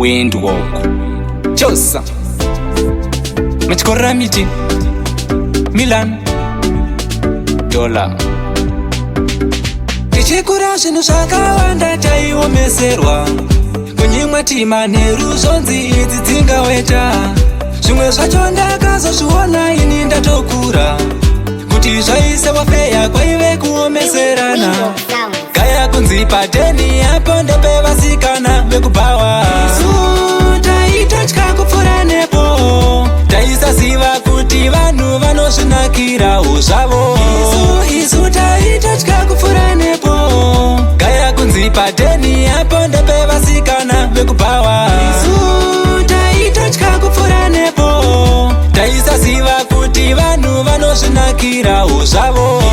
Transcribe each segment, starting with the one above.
Windwalk Chosa Machikora miti Milan Dollar Tichikura zvinhu zvakawanda taiomeserwa kunyimwa tima neruzonzi idzi dzingaweta zvimwe zvacho ndakazozviona ini ndatokura kuti zvaise wafeya kwaive kuomeserana gaya kunzi pateni apo ndepevasikana vekubhawa isu taitotya kupfuura nepo taisaziva kuti vanhu vanozvinakirawo zvavo isu taitotya kupfuura nepo gaya kunzi pateni apo ndepevasikana vekubhawa isu taitotya kupfuura nepo taisaziva kuti vanhu vanozvinakirawo zvavo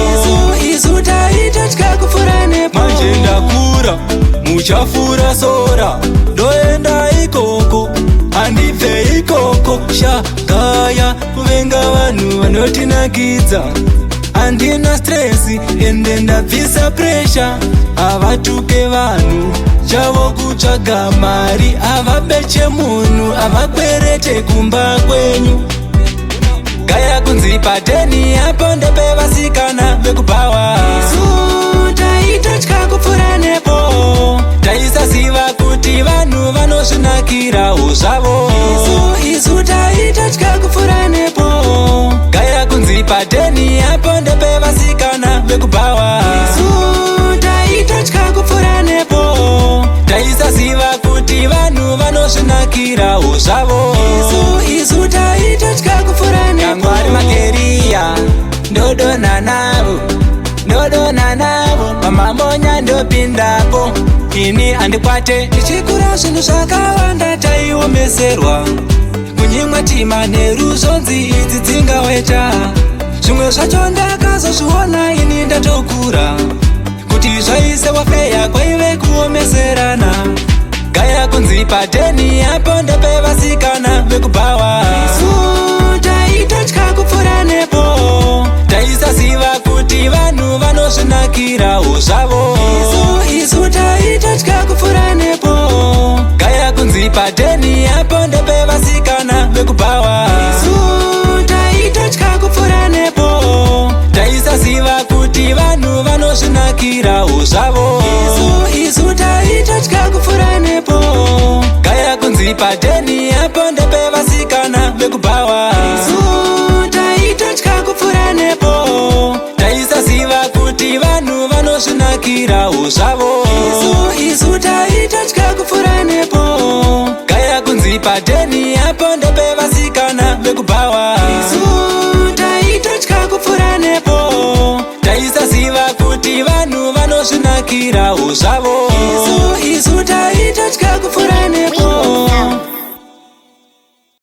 isu taitotya kupfuura nepo manje ndakura muchafura sora ndoenda ikoko handibve ikoko shagaya kuvenga vanhu vanotinakidza handina stresi ende ndabvisa presha havatuke vanhu chavo kutsvaga mari havabeche munhu havakwerete kumba kwenyu gaya kunzi pateni apo ndepevasikana vekubhawa isu taitotya kupfuura nepo taisaziva kuti vanhu vanozvinakirawo zvavo isu taitotya kupfuura nepo gaya kunzi pateni apo ndepevasikana vekubhawa isu taitotya kupfuura nepo taisaziva kuti vanhu vanozvinakirawo zvavo isu taitotya kupfuura nepo yangwari makeriya ndodona navo pamamonya ndopindapo ini handikwate tichikura zvinhu zvakawanda taiomeserwa kunyimwa tima neruzonzi idzi dzingaweta zvimwe zvacho ndakazozviona ini ndatokura kuti zvaise wafeya kwaive kuomeserana gaya kunzi pateni apo ndepevasikana vekubhawa isu taitotya kupfuura nepo taisaziva kuti vanhu vanozvinakirawo zvavo isu taitotya kupfuura nepo gaya kunzi pateni apo ndepevasikana vekubhawa isu taitotya kupfuura nepo taisaziva kuti vanhu vanozvinakirawo zvavo isu taitotya kupfuura nepo gaya kunzi pateni apo ndepevasikana vekubhawa isu taitotya kupfuura nepo taisaziva kuti vanhu vanozvinakirawo zvavo isu taitotya kupfuura nepo gaya kunzi pateni apo ndepevasikana vekubhawa isu taitotya kupfuura nepo taisaziva kuti vanhu vanozvinakirawo zvavo